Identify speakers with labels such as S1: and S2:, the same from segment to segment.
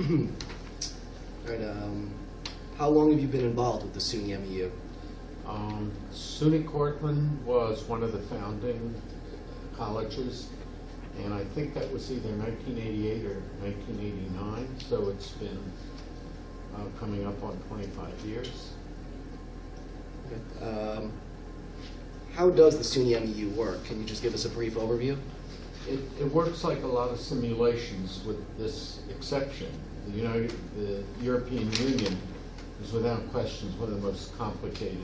S1: Right, how long have you been involved with the SUNY MEU?
S2: SUNY Cortland was one of the founding colleges, and I think that was either 1988 or 1989, so it's been coming up on 25 years.
S1: Okay. How does the SUNY MEU work? Can you just give us a brief overview?
S2: It works like a lot of simulations, with this exception. The European Union is without question one of the most complicated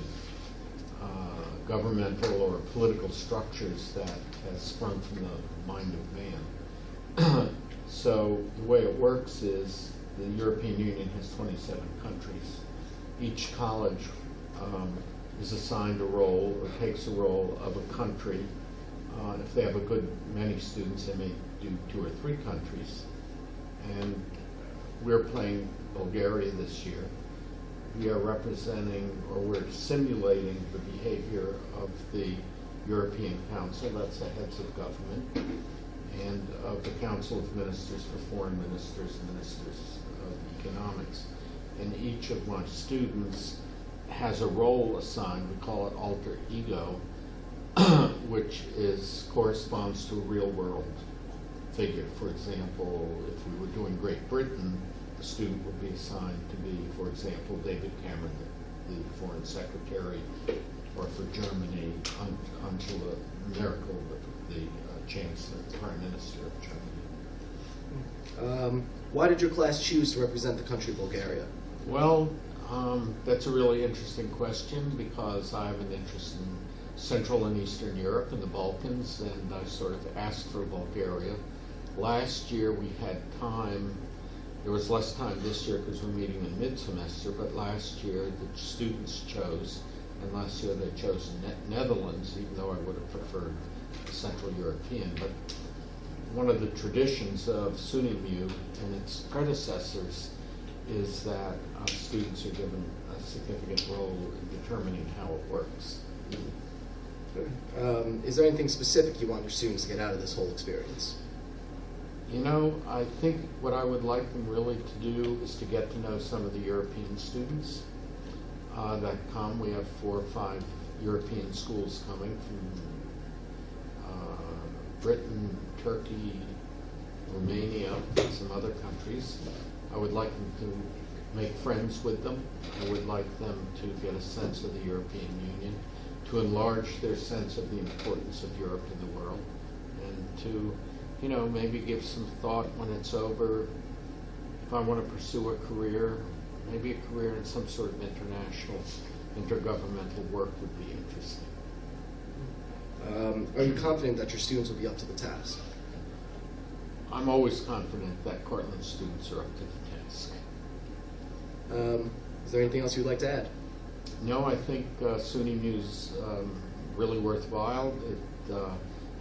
S2: governmental or political structures that has sprung from the mind of man. So the way it works is the European Union has 27 countries. Each college is assigned a role or takes a role of a country. If they have a good many students, they may do 2 or 3 countries. And we're playing Bulgaria this year. We are representing, or we're simulating, the behavior of the European Council, that's the heads of government, and of the Council of Ministers for Foreign Ministers and Ministers of Economics. And each of my students has a role assigned. We call it alter ego, which corresponds to a real world figure. For example, if we were doing Great Britain, the student would be assigned to be, for example, David Cameron, the Foreign Secretary, or for Germany, Angela Merkel, the Chancellor, Prime Minister of Germany.
S1: Why did your class choose to represent the country Bulgaria?
S2: Well, that's a really interesting question, because I have an interest in Central and Eastern Europe and the Balkans, and I sort of asked for Bulgaria. Last year we had time. There was less time this year because we're meeting in mid-semester, but last year the students chose, and last year they chose Netherlands, even though I would have preferred Central European. But one of the traditions of SUNY MEU and its predecessors is that students are given a significant role in determining how it works.
S1: Is there anything specific you want your students to get out of this whole experience?
S2: You know, I think what I would like them really to do is to get to know some of the European students that come. We have 4 or 5 European schools coming from Britain, Turkey, Romania, and some other countries. I would like them to make friends with them. I would like them to get a sense of the European Union, to enlarge their sense of the importance of Europe in the world, and to maybe give some thought when it's over. If I want to pursue a career, maybe a career in some sort of international, intergovernmental work would be interesting.
S1: Are you confident that your students will be up to the task?
S2: I'm always confident that Cortland students are up to the task.
S1: Is there anything else you'd like to add?
S2: No, I think SUNY MEU is really worthwhile. It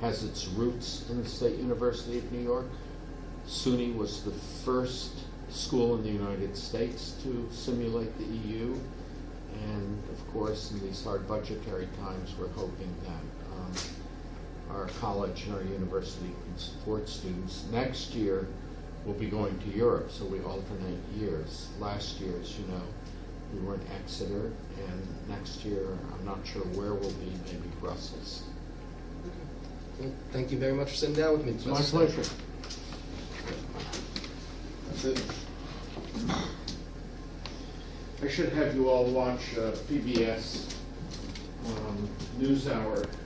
S2: has its roots in the State University of New York. SUNY was the first school in the United States to simulate the EU, and of course in these hard budgetary times we're hoping that our college and our university can support students. Next year we'll be going to Europe, so we alternate years. Last year, as you know, we were in Exeter, and next year I'm not sure where we'll be, maybe Brussels.
S1: Well, thank you very much for sitting down with me.
S2: It's my pleasure.
S1: That's it.
S2: I should have you all watch PBS NewsHour